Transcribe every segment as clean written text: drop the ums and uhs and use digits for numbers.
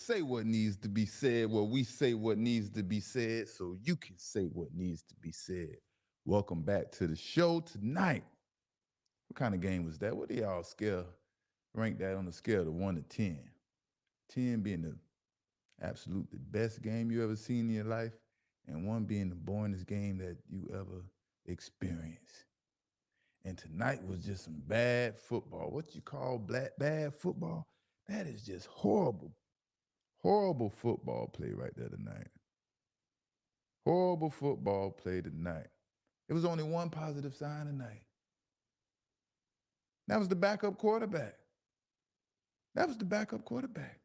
say what needs to be said. Well, we say what needs to be said so you can say what needs to be said. Welcome back to the show tonight. What kind of game was that? What do y'all rank that on a scale of 1 to 10? 10 being the absolutely best game you ever seen in your life, and 1 being the boringest game that you ever experienced. And tonight was just some bad football. What you call bad football? That is just horrible, horrible football play right there tonight. Horrible football play tonight. It was only one positive sign tonight. That was the backup quarterback. That was the backup quarterback.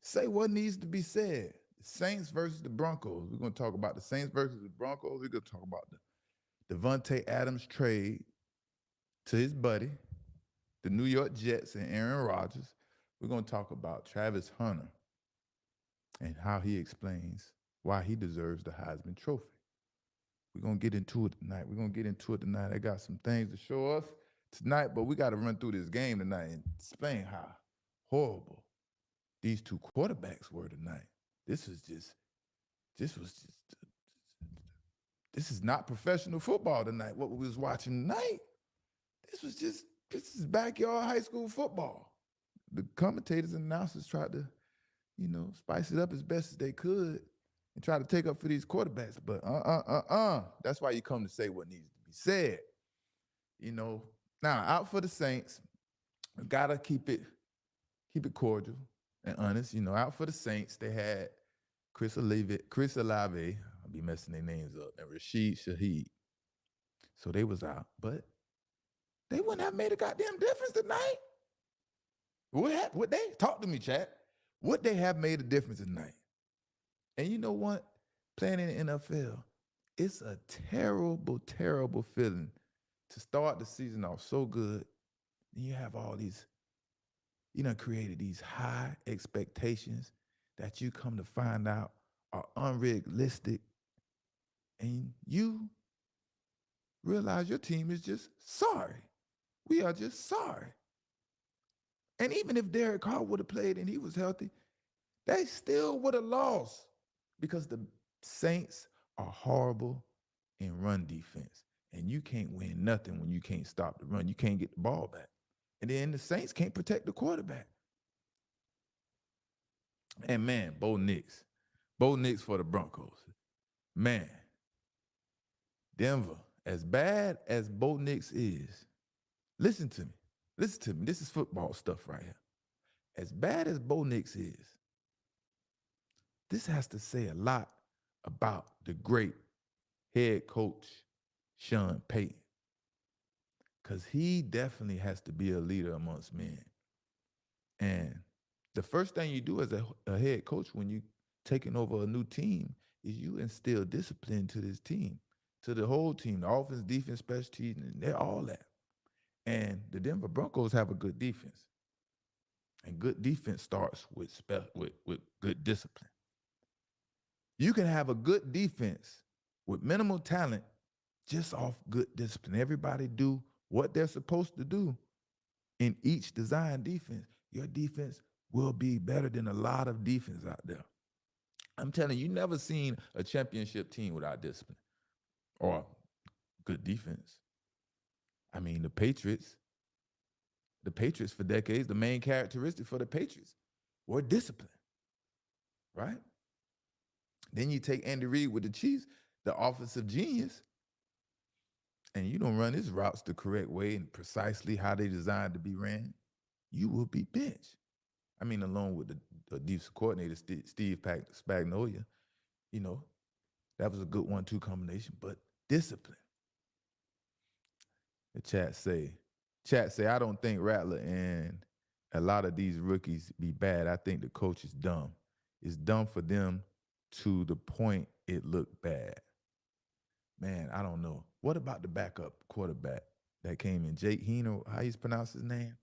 Say what needs to be said. The Saints versus the Broncos. We're going to talk about the Saints versus the Broncos. We're going to talk about the Davante Adams trade to his buddy, the New York Jets and Aaron Rodgers. We're going to talk about Travis Hunter and how he explains why he deserves the Heisman Trophy. We're going to get into it tonight. I got some things to show us tonight, but we got to run through this game tonight and explain how horrible these two quarterbacks were tonight. This is not professional football tonight. What we was watching tonight, this is backyard high school football. The commentators and announcers tried to, spice it up as best as they could and try to take up for these quarterbacks. But that's why you come to say what needs to be said. Now out for the Saints, gotta keep it cordial and honest. Out for the Saints, they had Chris Olave, I'll be messing their names up, and Rashid Shaheed. So they was out, but they wouldn't have made a goddamn difference tonight. Would they? Talk to me, chat. Would they have made a difference tonight? And you know what? Playing in the NFL, it's a terrible, terrible feeling to start the season off so good. And you have all these, created these high expectations that you come to find out are unrealistic. And you realize your team is just sorry. We are just sorry. And even if Derek Carr would have played and he was healthy, they still would have lost because the Saints are horrible in run defense. And you can't win nothing when you can't stop the run. You can't get the ball back. And then the Saints can't protect the quarterback. And man, Bo Nix for the Broncos. Man, Denver, as bad as Bo Nix is, listen to me. This is football stuff right here. As bad as Bo Nix is, this has to say a lot about the great head coach, Sean Payton. Because he definitely has to be a leader amongst men. And the first thing you do as a head coach when you taking over a new team is you instill discipline to this team, to the whole team, the offense, defense, special teams, and they're all that. And the Denver Broncos have a good defense. And good defense starts with good discipline. You can have a good defense with minimal talent just off good discipline. Everybody do what they're supposed to do in each design defense. Your defense will be better than a lot of defense out there. I'm telling you, never seen a championship team without discipline or good defense. I mean, the Patriots for decades, the main characteristic for the Patriots were discipline, right? Then you take Andy Reid with the Chiefs, the offensive genius, and you don't run his routes the correct way and precisely how they designed to be ran, you will be benched. I mean, along with the defensive coordinator, Steve Spagnuolo, that was a good 1-2 combination, but discipline. The chat say, I don't think Rattler and a lot of these rookies be bad. I think the coach is dumb. It's dumb for them to the point it looked bad. Man, I don't know. What about the backup quarterback that came in? Jake Heener, how you pronounce his name?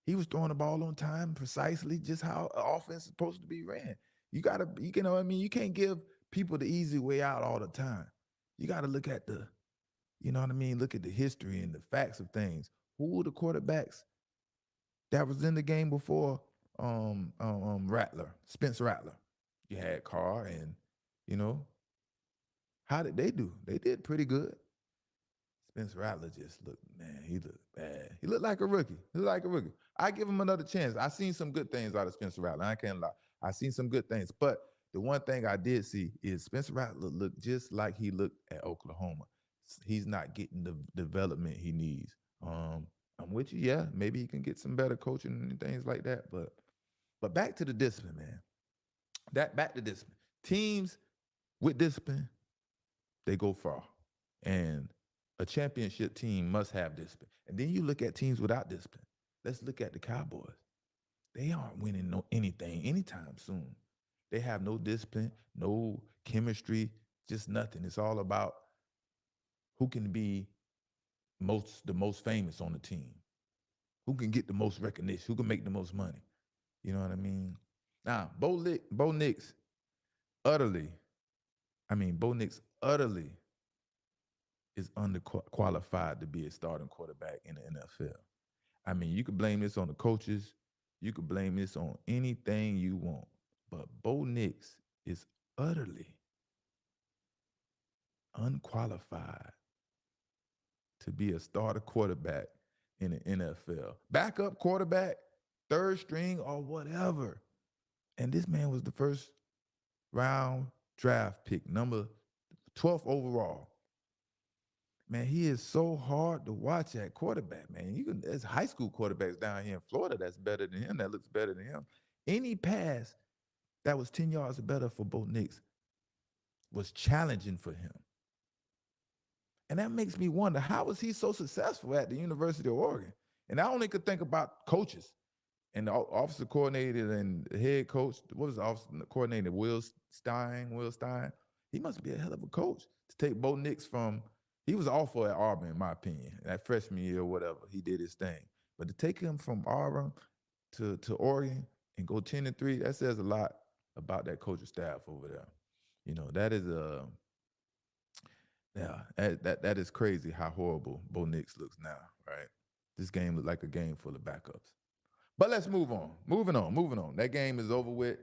He was throwing the ball on time, precisely just how an offense is supposed to be ran. You can't give people the easy way out all the time. You got to look at look at the history and the facts of things. Who were the quarterbacks that was in the game before Rattler, Spence Rattler. You had Carr, and you know how did they do? They did pretty good. Spence Rattler just looked, man, he looked bad. He looked like a rookie. He looked like a rookie. I give him another chance. I seen some good things out of Spencer Rattler. I can't lie. I seen some good things. But the one thing I did see is Spencer Rattler looked just like he looked at Oklahoma. He's not getting the development he needs. I'm with you. Yeah, maybe he can get some better coaching and things like that. But back to the discipline, man. That back to discipline. Teams with discipline, they go far. And a championship team must have discipline. And then you look at teams without discipline. Let's look at the Cowboys. They aren't winning anything anytime soon. They have no discipline, no chemistry, just nothing. It's all about who can be the most famous on the team, who can get the most recognition, who can make the most money. You know what I mean? Now, Bo Nix utterly, Bo Nix utterly is underqualified to be a starting quarterback in the NFL. You could blame this on the coaches. You could blame this on anything you want. But Bo Nix is utterly unqualified to be a starter quarterback in the NFL. Backup quarterback, third string, or whatever. And this man was the first round draft pick, number 12th overall. Man, he is so hard to watch at quarterback, man. There's high school quarterbacks down here in Florida that's better than him, that looks better than him. Any pass that was 10 yards or better for Bo Nix was challenging for him. And that makes me wonder, how was he so successful at the University of Oregon? And I only could think about coaches and the offensive coordinator and the head coach. What was the offensive coordinator? Will Stein. He must be a hell of a coach to take Bo Nix from, he was awful at Auburn, in my opinion. That freshman year or whatever, he did his thing. But to take him from Auburn to Oregon and go 10-3, that says a lot about that coaching staff over there. That is that is crazy how horrible Bo Nix looks now, right? This game looked like a game full of backups. But let's move on. Moving on. That game is over with.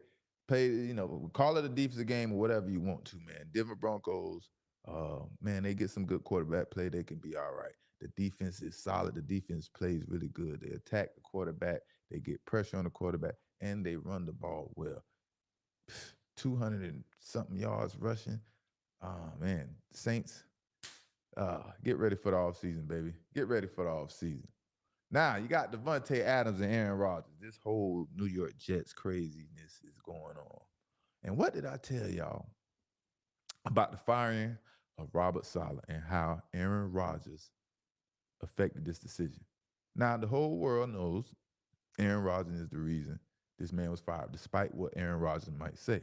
Call it a defensive game or whatever you want to, man. Denver Broncos, man, they get some good quarterback play. They can be all right. The defense is solid. The defense plays really good. They attack the quarterback. They get pressure on the quarterback, and they run the ball well. 200 and something yards rushing. Man, Saints, get ready for the offseason, baby. Get ready for the offseason. Now, you got Davante Adams and Aaron Rodgers. This whole New York Jets craziness is going on. And what did I tell y'all about the firing of Robert Saleh and how Aaron Rodgers affected this decision? Now, the whole world knows Aaron Rodgers is the reason this man was fired, despite what Aaron Rodgers might say.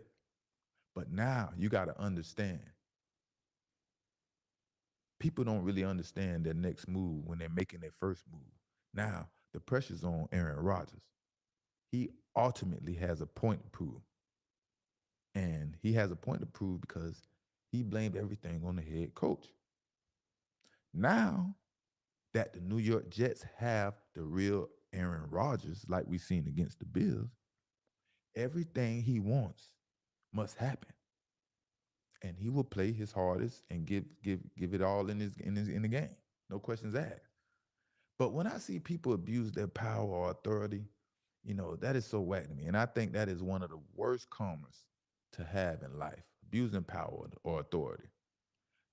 But now you got to understand, people don't really understand their next move when they're making their first move. Now, the pressure's on Aaron Rodgers. He ultimately has a point to prove. And he has a point to prove because he blamed everything on the head coach. Now that the New York Jets have the real Aaron Rodgers, like we've seen against the Bills, everything he wants must happen. And he will play his hardest and give it all in the game. No questions asked. But when I see people abuse their power or authority, that is so whack to me. And I think that is one of the worst karmas to have in life, abusing power or authority.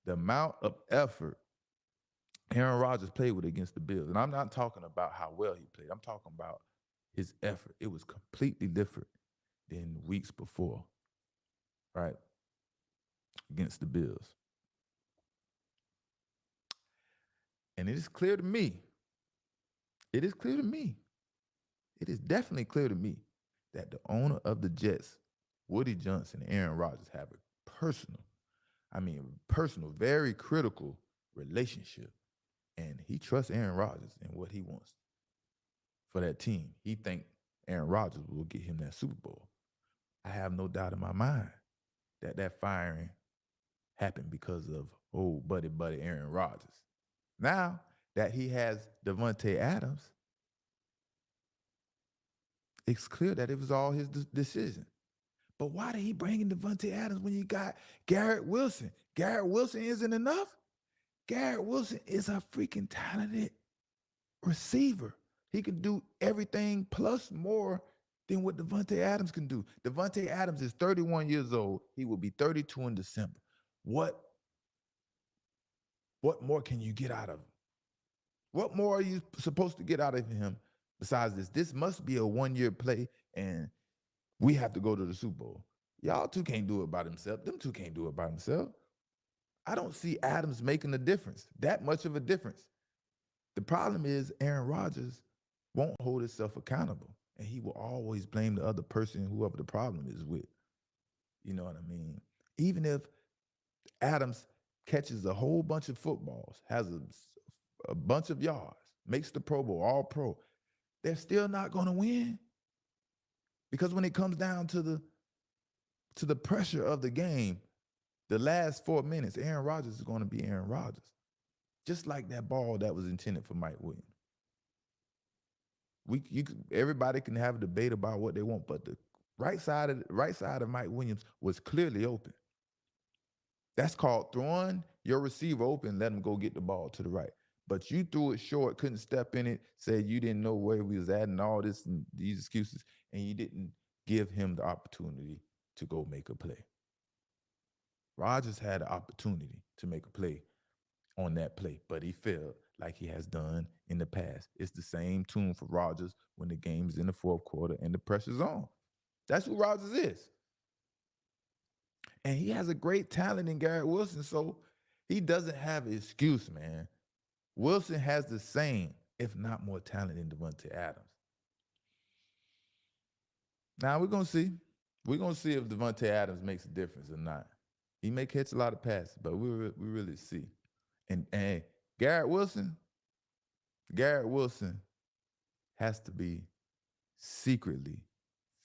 The amount of effort Aaron Rodgers played with against the Bills, and I'm not talking about how well he played. I'm talking about his effort. It was completely different than weeks before, right? Against the Bills. And it is clear to me. It is definitely clear to me that the owner of the Jets, Woody Johnson and Aaron Rodgers, have a personal, very critical relationship. And he trusts Aaron Rodgers and what he wants for that team. He thinks Aaron Rodgers will get him that Super Bowl. I have no doubt in my mind that firing happened because of old buddy Aaron Rodgers. Now that he has Davante Adams, It's clear that it was all his decision. But why did he bring in Davante Adams when you got Garrett Wilson? Garrett Wilson isn't enough. Garrett Wilson is a freaking talented receiver. He can do everything plus more than what Davante Adams can do. Davante Adams is 31 years old. He will be 32 in December. What what more can you get out of him? What more are you supposed to get out of him besides this? This must be a one-year play, and we have to go to the Super Bowl. Y'all two can't do it by themselves. Them two can't do it by themselves. I don't see Adams making a difference, that much of a difference. The problem is Aaron Rodgers won't hold himself accountable, and he will always blame the other person, whoever the problem is with. You know what I mean? Even if Adams catches a whole bunch of footballs, has a bunch of yards, makes the Pro Bowl, all pro, they're still not going to win. Because when it comes down to the pressure of the game, the last 4 minutes, Aaron Rodgers is going to be Aaron Rodgers. Just like that ball that was intended for Mike Williams. Everybody can have a debate about what they want, but the right side of Mike Williams was clearly open. That's called throwing your receiver open, let him go get the ball to the right. But you threw it short, couldn't step in it, said you didn't know where we was at and all this and these excuses, and you didn't give him the opportunity to go make a play. Rodgers had an opportunity to make a play on that play, but he failed like he has done in the past. It's the same tune for Rodgers when the game is in the fourth quarter and the pressure's on. That's who Rodgers is. And he has a great talent in Garrett Wilson, so he doesn't have an excuse, man. Wilson has the same, if not more talent than Davante Adams. Now we're going to see. We're going to see if Davante Adams makes a difference or not. He may catch a lot of passes, but we really see. And Garrett Wilson has to be secretly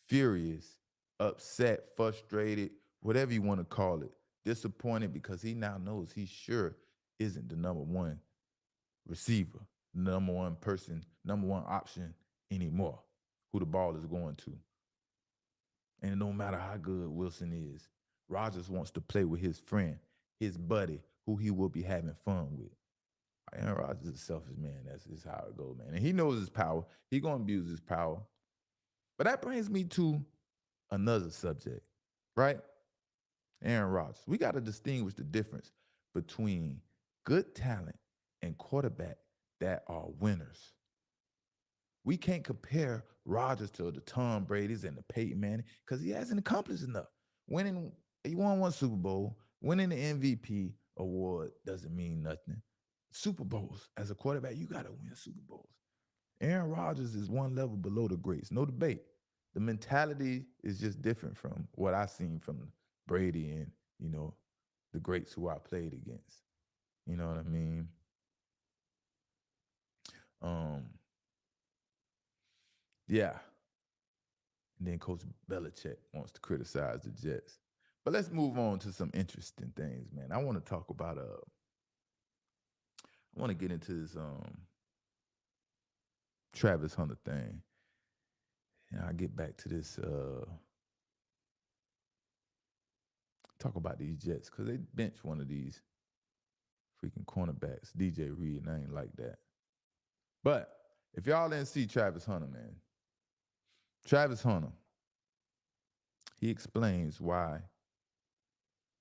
furious, upset, frustrated, whatever you want to call it, disappointed because he now knows he sure isn't the number one receiver, number one person, number one option anymore, who the ball is going to. And no matter how good Wilson is, Rodgers wants to play with his friend, his buddy, who he will be having fun with. Aaron Rodgers is a selfish man. That's just how it goes, man. And he knows his power. He's going to abuse his power. But that brings me to another subject, right? Aaron Rodgers. We got to distinguish the difference between good talent and quarterback that are winners. We can't compare Rodgers to the Tom Brady's and the Peyton Manning because he hasn't accomplished enough. He won one Super Bowl. Winning the MVP award doesn't mean nothing. Super Bowls, as a quarterback, you got to win Super Bowls. Aaron Rodgers is one level below the greats. No debate. The mentality is just different from what I've seen from Brady and, the greats who I played against. You know what I mean? Yeah. And then Coach Belichick wants to criticize the Jets. But let's move on to some interesting things, man. I want to talk about I want to get into this Travis Hunter thing. And I'll get back to this talk about these Jets, because they benched one of these freaking cornerbacks, DJ Reed, and I ain't like that. But if y'all didn't see Travis Hunter, man, Travis Hunter, he explains why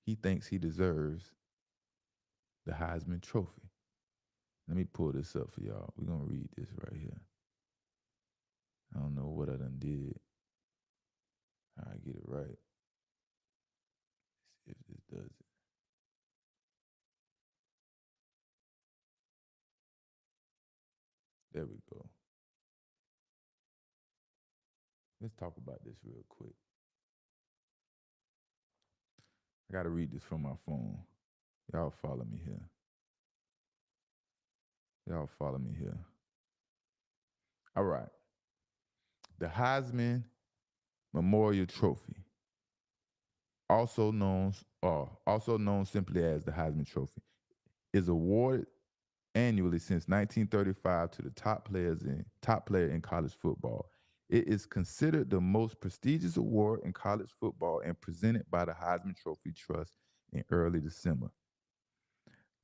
he thinks he deserves the Heisman Trophy. Let me pull this up for y'all. We're going to read this right here. I don't know what I done did. I get it right. Let's see if this does it. There we go. Let's talk about this real quick. I got to read this from my phone. Y'all follow me here. All right. The Heisman Memorial Trophy, also known simply as the Heisman Trophy, is awarded annually since 1935 to the top player in college football. It is considered the most prestigious award in college football and presented by the Heisman Trophy Trust in early December.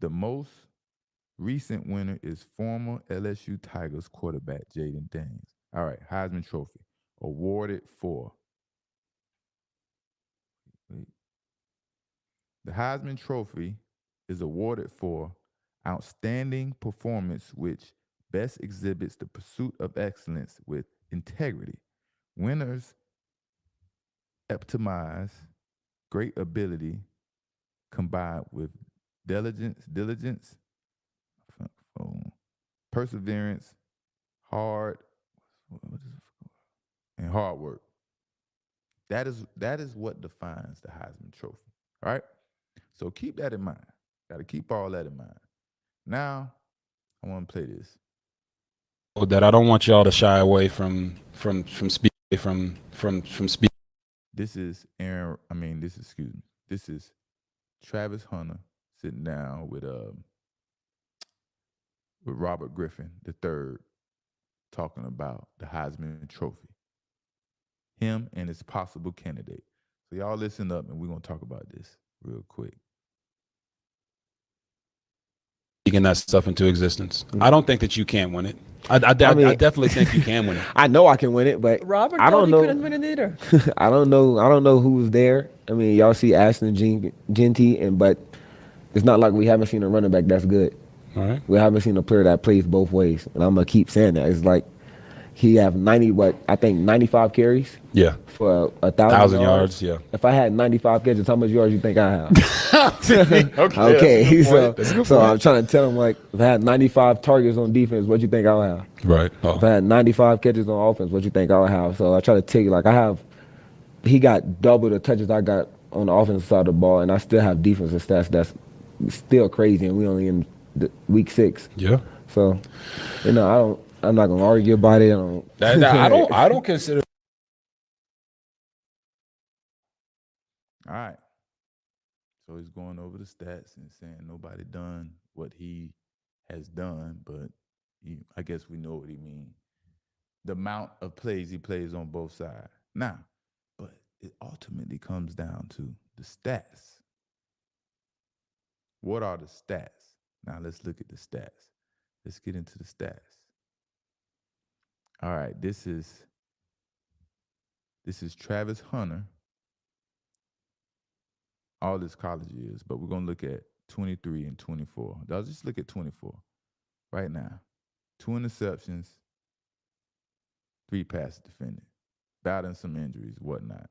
The most recent winner is former LSU Tigers quarterback Jaden Daniels. All right, Heisman Trophy awarded for. Wait. The Heisman Trophy is awarded for outstanding performance, which best exhibits the pursuit of excellence with integrity. Winners epitomize great ability combined with diligence, perseverance, hard, and hard work. That is what defines the Heisman Trophy. All right. So keep that in mind. Got to keep all that in mind. Now, I want to play this. That I don't want y'all to shy away from speaking. This is Aaron. I mean, this is excuse me. This is Travis Hunter sitting down with Robert Griffin III talking about the Heisman Trophy. Him and his possible candidate. So y'all listen up, and we're gonna talk about this real quick. Speaking that stuff into existence. I don't think that you can win it. I definitely think you can win it. I know I can win it, but Robert I don't thought he know. couldn't win it either. I don't know. I don't know who was there. I mean, y'all see Ashton Genty, but it's not like we haven't seen a running back that's good. All right. We haven't seen a player that plays both ways, and I'm gonna keep saying that. It's like he have 95 carries. Yeah. For 1,000 yards. Yeah. If I had 95 catches, how much yards you think I have? Okay. So I'm trying to tell him, like, if I had 95 targets on defense, what you think I'll have? Right. If I had 95 catches on offense, what you think I'll have? So I try to tell you, like, he got double the touches I got on the offensive side of the ball, and I still have defensive stats that's still crazy, and we only in week 6. Yeah. So, I'm not gonna argue about it. I don't consider. All right. So he's going over the stats and saying nobody done what he has done, but I guess we know what he means. The amount of plays he plays on both sides. Now, but it ultimately comes down to the stats. What are the stats? Now let's look at the stats. Let's get into the stats. All right, this is Travis Hunter. All his college years, but we're gonna look at 23 and 24. I'll just look at 24 right now. 2 interceptions, 3 passes defended, battling some injuries, whatnot.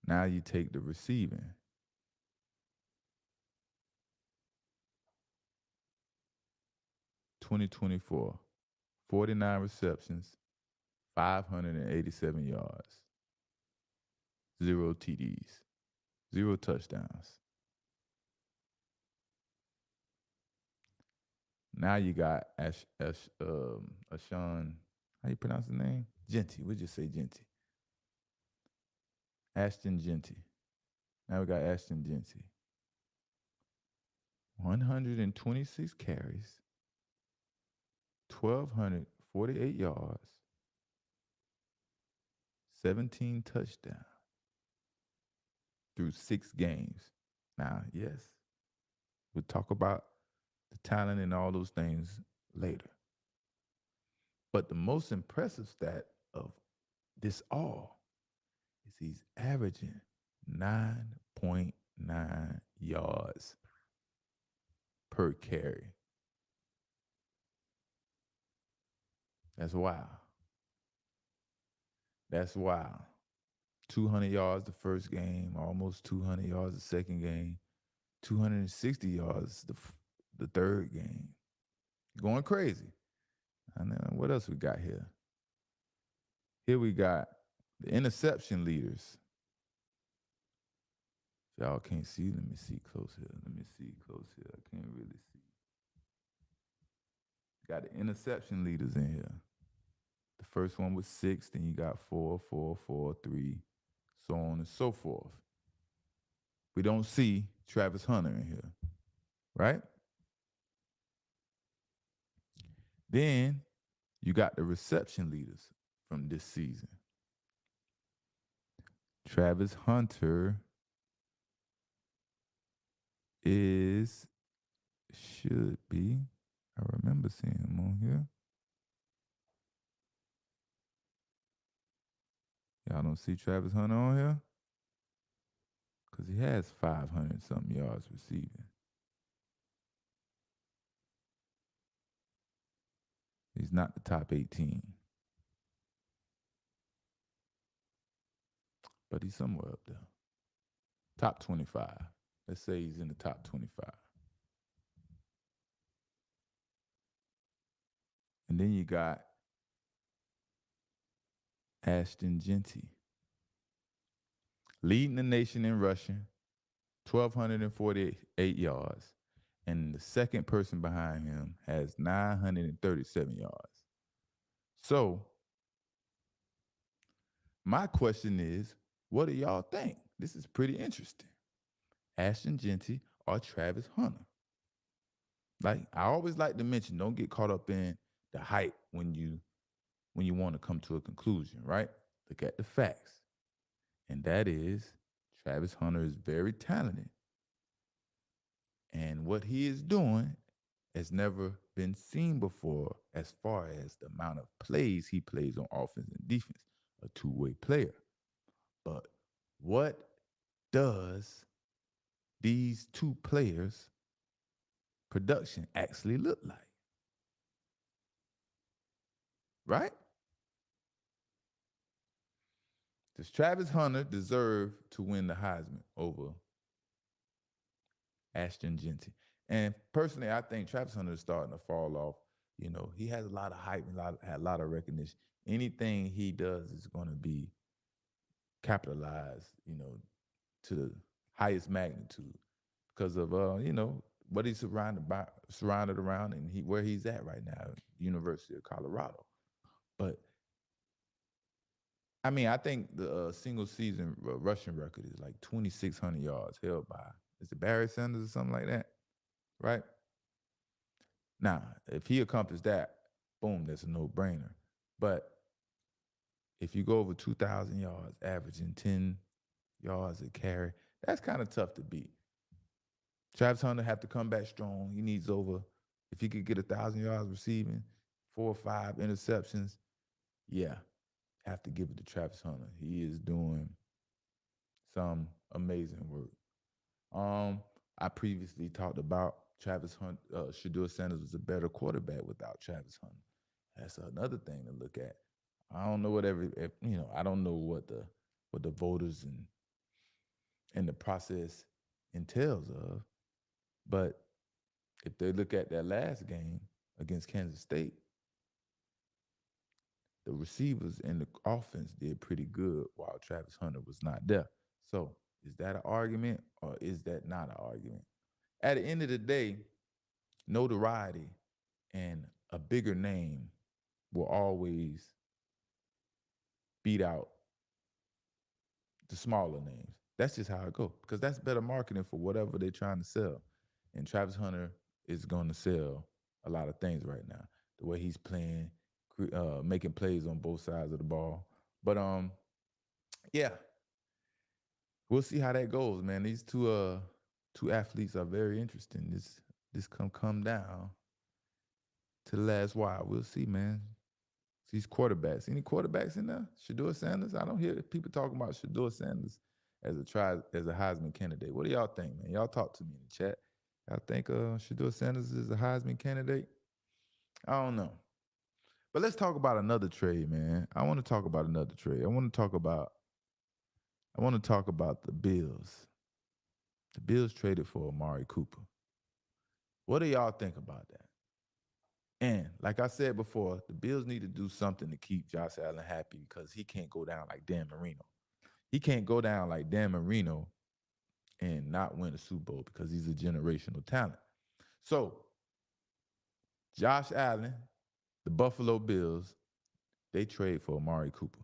Now you take the receiving. (2024) 49 receptions, 587 yards, 0 TDs, 0 touchdowns. Now you got Ashawn, how you pronounce his name? Genty. We'll just say Genty. Ashton Genty. Now we got Ashton Genty. 126 carries, 1,248 yards, 17 touchdowns through 6 games. Now, yes, we'll talk about the talent and all those things later. But the most impressive stat of this all is he's averaging 9.9 yards per carry. That's wild. That's wild. 200 yards the first game, almost 200 yards the second game, 260 yards the third game. Going crazy. And then what else we got here? Here we got the interception leaders. Y'all can't see. Let me see close here. I can't really see. Got the interception leaders in here. The first one was 6, then you got 4, 4, 4, 3, so on and so forth. We don't see Travis Hunter in here, right? Then You got the reception leaders from this season. Travis Hunter should be. I remember seeing him on here. Y'all don't see Travis Hunter on here? Because he has 500 something yards receiving. He's not the top 18. But he's somewhere up there. Top 25. Let's say he's in the top 25. And then you got Ashton Genty, leading the nation in rushing, 1,248 yards. And the second person behind him has 937 yards. So, my question is, what do y'all think? This is pretty interesting. Ashton Genty or Travis Hunter? Like, I always like to mention, don't get caught up in the hype when you want to come to a conclusion, right? Look at the facts. And that is Travis Hunter is very talented. And what he is doing has never been seen before as far as the amount of plays he plays on offense and defense, a two-way player. But what does these two players' production actually look like? Right? Does Travis Hunter deserve to win the Heisman over Ashton Genty? And personally, I think Travis Hunter is starting to fall off. You know, he has a lot of hype and a lot of recognition. Anything he does is going to be capitalized, you know, to the highest magnitude because of what he's surrounded around, and where he's at right now, University of Colorado. But I mean, I think the single season rushing record is like 2,600 yards held by, is it Barry Sanders or something like that? Right? Now, if he accomplished that, boom, that's a no-brainer. But if you go over 2,000 yards, averaging 10 yards a carry, that's kind of tough to beat. Travis Hunter have to come back strong. He needs if he could get 1,000 yards receiving, 4 or 5 interceptions, yeah, have to give it to Travis Hunter. He is doing some amazing work. I previously talked about Travis Hunter. Shedeur Sanders was a better quarterback without Travis Hunter. That's another thing to look at. I don't know I don't know what the voters and the process entails of, but if they look at that last game against Kansas State, the receivers and the offense did pretty good while Travis Hunter was not there. So is that an argument or is that not an argument? At the end of the day, notoriety and a bigger name will always beat out the smaller names. That's just how it goes, because that's better marketing for whatever they're trying to sell. And Travis Hunter is going to sell a lot of things right now. The way he's playing, making plays on both sides of the ball. But yeah, we'll see how that goes, man. These two athletes are very interesting. This come down to the last while. We'll see, man. These quarterbacks. Any quarterbacks in there? Shedeur Sanders? I don't hear people talking about Shedeur Sanders as a Heisman candidate. What do y'all think, man? Y'all talk to me in the chat. Y'all think Shedeur Sanders is a Heisman candidate? I don't know. But let's talk about another trade, man. I want to talk about another trade. I want to talk about the Bills. The Bills traded for Amari Cooper. What do y'all think about that? And like I said before, the Bills need to do something to keep Josh Allen happy, because he can't go down like Dan Marino. He can't go down like Dan Marino and not win a Super Bowl, because he's a generational talent. So, Josh Allen, the Buffalo Bills, they trade for Amari Cooper.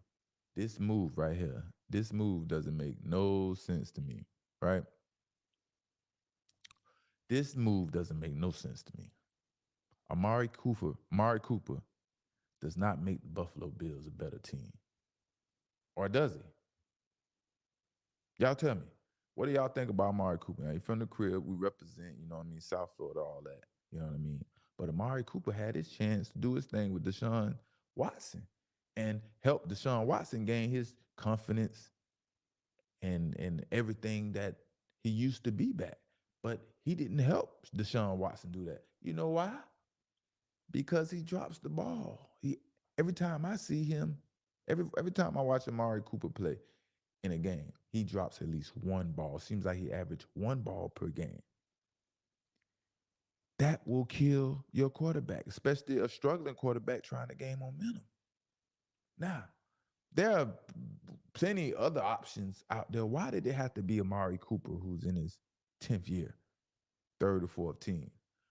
This move right here, this move doesn't make no sense to me, right? This move doesn't make no sense to me. Amari Cooper does not make the Buffalo Bills a better team. Or does he? Y'all tell me. What do y'all think about Amari Cooper? Now, he's from the crib. We represent, you know what I mean, South Florida, all that. You know what I mean? But Amari Cooper had his chance to do his thing with Deshaun Watson and help Deshaun Watson gain his confidence and everything that he used to be back. But he didn't help Deshaun Watson do that. You know why? Because he drops the ball. Every time I see him, every time I watch Amari Cooper play in a game, he drops at least one ball. Seems like he averaged one ball per game. That will kill your quarterback, especially a struggling quarterback trying to gain momentum. Now, there are plenty other options out there. Why did it have to be Amari Cooper, who's in his 10th year, third or fourth team?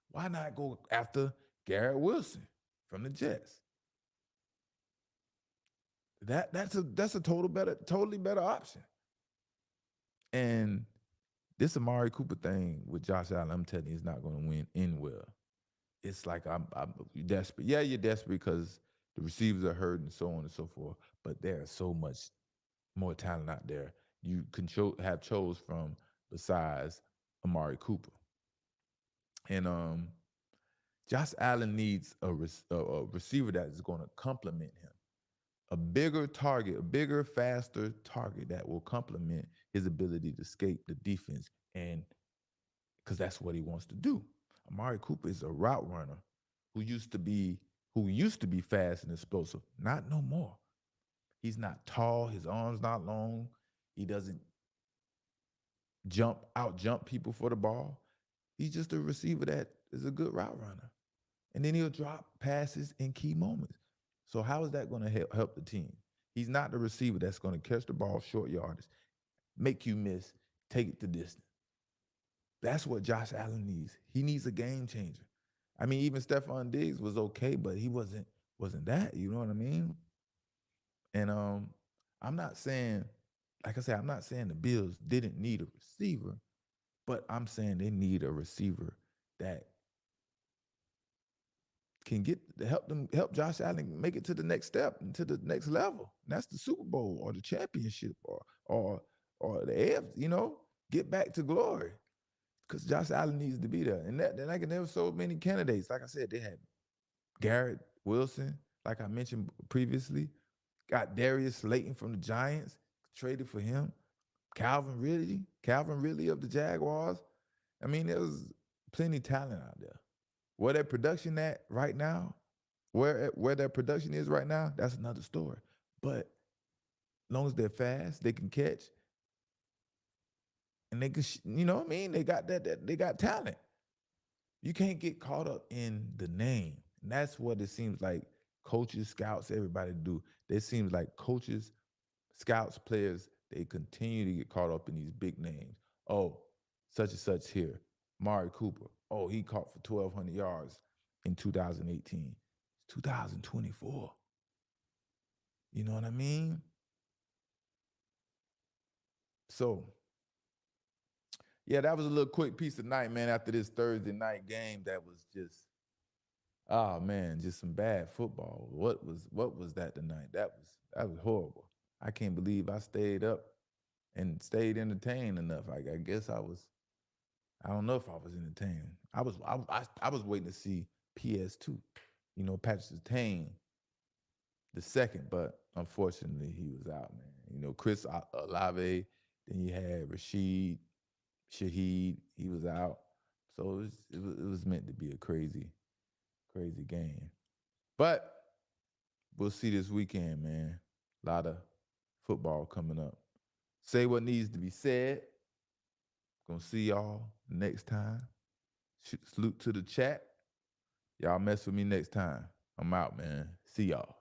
Why not go after Garrett Wilson from the Jets? That's a totally better option. And this Amari Cooper thing with Josh Allen, I'm telling you, he's not going to win in well. It's like I'm desperate. Yeah, you're desperate because the receivers are hurt and so on and so forth. But there's so much more talent out there you can have chose from besides Amari Cooper. And Josh Allen needs a receiver that is going to complement him. A bigger target, a bigger, faster target that will complement his ability to escape the defense, and because that's what he wants to do. Amari Cooper is a route runner who used to be fast and explosive. Not no more. He's not tall. His arms not long. He doesn't out jump people for the ball. He's just a receiver that is a good route runner. And then he'll drop passes in key moments. So how is that going to help the team? He's not the receiver that's going to catch the ball short yardage, make you miss, take it to distance. That's what Josh Allen needs. He needs a game changer. I mean, even Stephon Diggs was okay, but he wasn't that. You know what I mean? And I'm not saying, like I said, I'm not saying the Bills didn't need a receiver, but I'm saying they need a receiver that can help Josh Allen make it to the next step and to the next level. And that's the Super Bowl or the championship or the AFC, you know, get back to glory. Because Josh Allen needs to be there. And there were so many candidates. Like I said, they had Garrett Wilson, like I mentioned previously, got Darius Slayton from the Giants, traded for him. Calvin Ridley of the Jaguars. I mean, there was plenty of talent out there. Where their production at right now, where their production is right now, that's another story. But as long as they're fast, they can catch, and they can, you know what I mean? They got they got talent. You can't get caught up in the name. And that's what it seems like coaches, scouts, everybody do. It seems like coaches, scouts, players, they continue to get caught up in these big names. Oh, such and such here. Amari Cooper. Oh, he caught for 1,200 yards in 2018. It's 2024. You know what I mean? So, yeah, that was a little quick piece of night, man, after this Thursday night game that was just, oh man, just some bad football. What was that tonight? That was horrible. I can't believe I stayed up and stayed entertained enough. I guess I don't know if I was entertained. I was waiting to see PS2, you know, Patrick Surtain the second, but unfortunately he was out, man. You know, Chris Olave, then you had Rashid Shaheed, he was out. So it was meant to be a crazy game. But we'll see this weekend, man. A lot of football coming up. Say what needs to be said. Gonna see y'all next time. Salute to the chat. Y'all mess with me next time. I'm out, man. See y'all.